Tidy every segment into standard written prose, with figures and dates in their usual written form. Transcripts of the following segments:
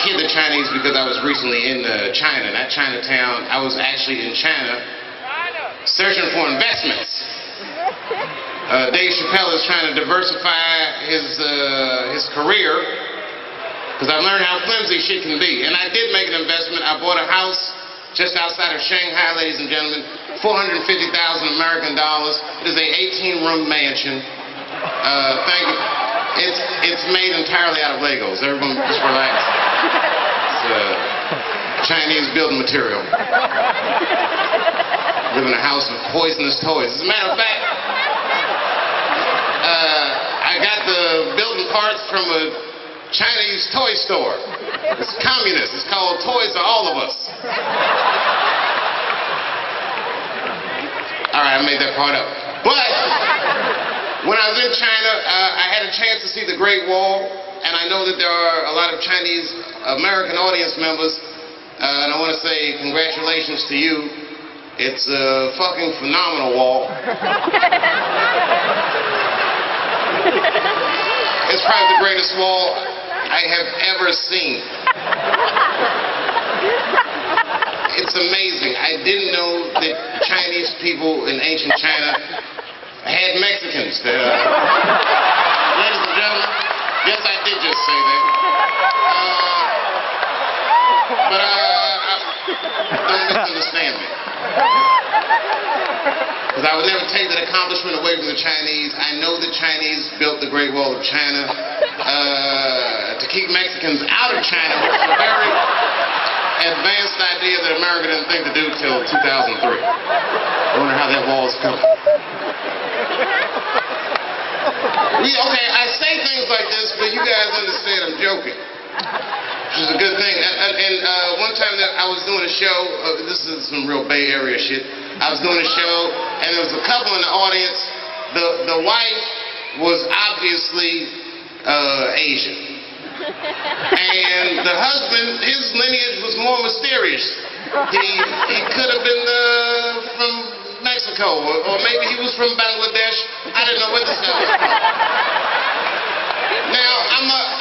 kid the Chinese because I was recently in China, not Chinatown. I was actually in China searching for investments. Dave Chappelle is trying to diversify his career because I've learned how flimsy shit can be. And I did make an investment. I bought a house just outside of Shanghai, ladies and gentlemen, $450,000 American dollars. It is a 18-room mansion. Thank you. It's made entirely out of Legos. Everyone just relax. It's Chinese building material. Live in a house of poisonous toys. As a matter of fact, I got the building parts from a Chinese toy store. It's communist. It's called Toys for All of Us. All right, I made that part up. But when I was in China, I had a chance to see the Great Wall, and I know that there are a lot of Chinese American audience members, and I want to say congratulations to you. It's a fucking phenomenal wall. It's probably the greatest wall I have ever seen. It's amazing. I didn't know that Chinese people in ancient China had Mexicans. Ladies and gentlemen, yes, I did just say that. But don't misunderstand me. Because I would never take that accomplishment away from the Chinese. I know the Chinese built the Great Wall of China to keep Mexicans out of China, which is a very advanced idea that America didn't think to do till 2003. I wonder how that wall's coming. Okay, I say things like this, but you guys understand I'm joking. Which is a good thing. And one time that I was doing a show, this is some real Bay Area shit. I was doing a show, and there was a couple in the audience. The wife was obviously Asian. And the husband, his lineage was more mysterious. He could have been from Mexico, or maybe he was from Bangladesh. I didn't know what to say. Now,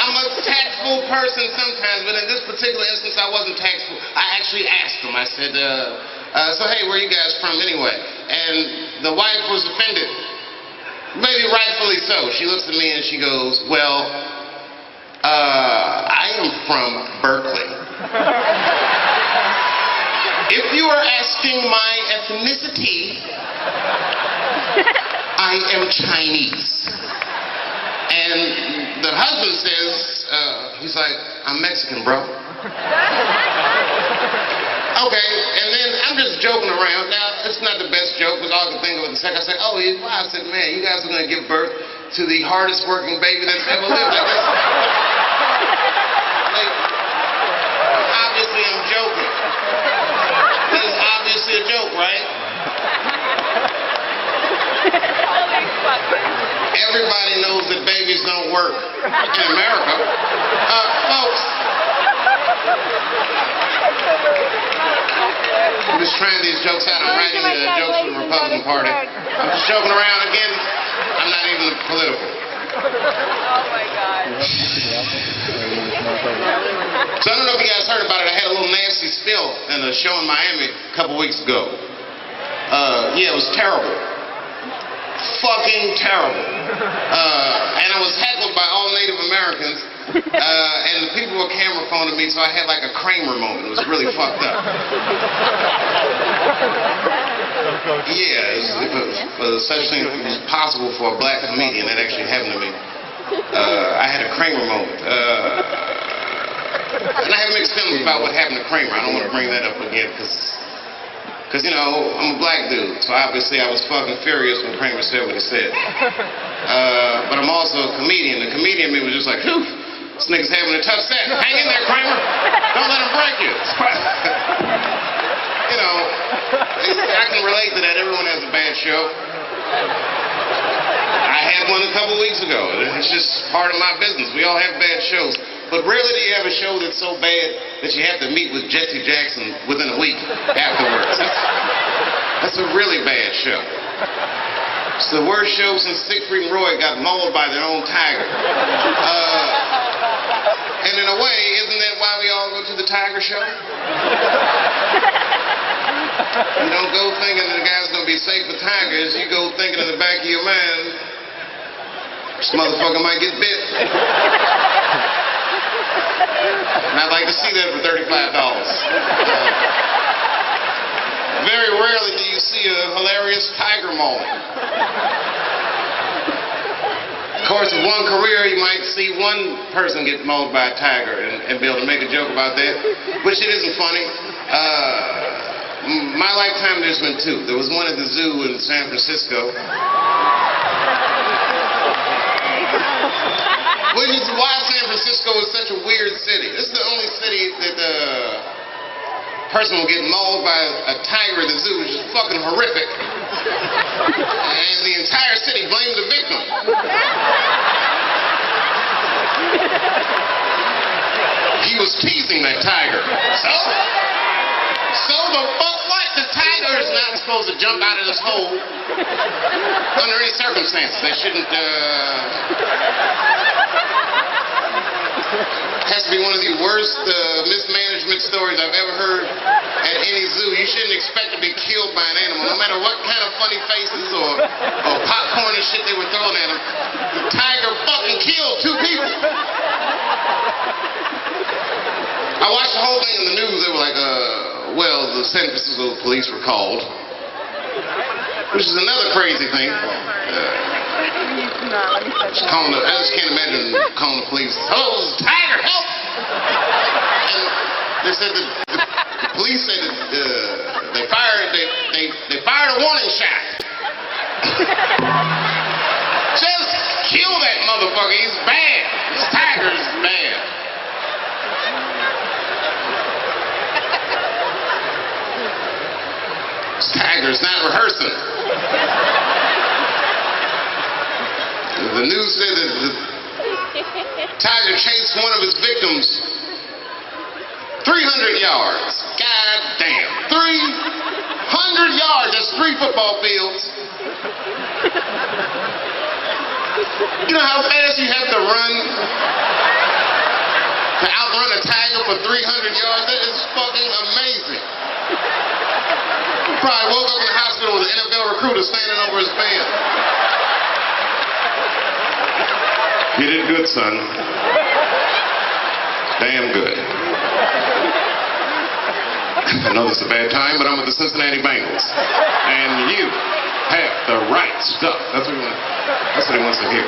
I'm a tactful person sometimes, but in this particular instance, I wasn't tactful. I actually asked him. I said, so hey, where are you guys from anyway? And the wife was offended. Maybe rightfully so. She looks at me and she goes, well, I am from Berkeley. If you are asking my ethnicity, I am Chinese. And the husband says, he's like, I'm Mexican, bro. Okay, and then I'm just joking around. Now, it's not the best joke, because all I could think of was a second. I said, oh, wow. I said, man, you guys are going to give birth to the hardest working baby that's ever lived. Obviously, I'm joking. That is obviously a joke, right? Everybody knows that babies don't work in America. Folks, I'm just trying these jokes out. I'm writing jokes for the Republican Party. I'm just joking around again. I'm not even political. Oh my God. So I don't know if you guys heard about it. I had a little nasty spill in a show in Miami a couple weeks ago. Yeah, it was terrible. Fucking terrible. And I was heckled by all Native Americans. And the people were camera phoning me, so I had like a Kramer moment. It was really fucked up. Yeah, if such thing was possible for a black comedian, that actually happened to me. I had a Kramer moment. And I have mixed feelings about what happened to Kramer. I don't want to bring that up again, because, you know, I'm a black dude, so obviously I was fucking furious when Kramer said what he said. But I'm also a comedian. The comedian in me was just like, phew, this nigga's having a tough set. Hang in there, Kramer. Don't let him break you. You know, I can relate to that. Everyone has a bad show. I had one a couple weeks ago. It's just part of my business. We all have bad shows. But rarely do you have a show that's so bad that you have to meet with Jesse Jackson within a week afterwards. That's a really bad show. It's the worst show since Siegfried and Roy got mauled by their own tiger. And in a way, isn't that why we all go to the Tiger Show? You don't go thinking that the guy's going to be safe with tigers. You go thinking in the back of your mind, this motherfucker might get bit. And I'd like to see that for $35. Very rarely do you see a hilarious tiger moment. Of course, in one career, you might see one person get mauled by a tiger and be able to make a joke about that, which it isn't funny. My lifetime, there's been two. There was one at the zoo in San Francisco. Which is why San Francisco is such a weird city. This is the only city that the person will get mauled by a tiger at the zoo, which is fucking horrific. And the entire city blames the victim. He was teasing that tiger. So the fuck what? The tiger is not supposed to jump out of this hole under any circumstances. They shouldn't, has to be one of the worst mismanagement stories I've ever heard at any zoo. You shouldn't expect to be killed by an animal, no matter what kind of funny faces or popcorn and shit they were throwing at him. The tiger fucking killed two people. I watched the whole thing in the news. They were like, well, the San Francisco police were called, which is another crazy thing. I just can't imagine calling the police. Hello, tiger, help! And they said that the police said that they fired a warning shot. Just kill that motherfucker. He's bad. This tiger is bad. This tiger's not rehearsing. The news said that the tiger chased one of his victims 300 yards. God damn. 300 yards. That's 3 football fields. You know how fast you have to run to outrun a tiger for 300 yards? That is fucking amazing. He probably woke up in the hospital with an NFL recruiter standing over his bed. You did good, son. Damn good. I know this is a bad time, but I'm with the Cincinnati Bengals. And you have the right stuff. That's what he wants to hear.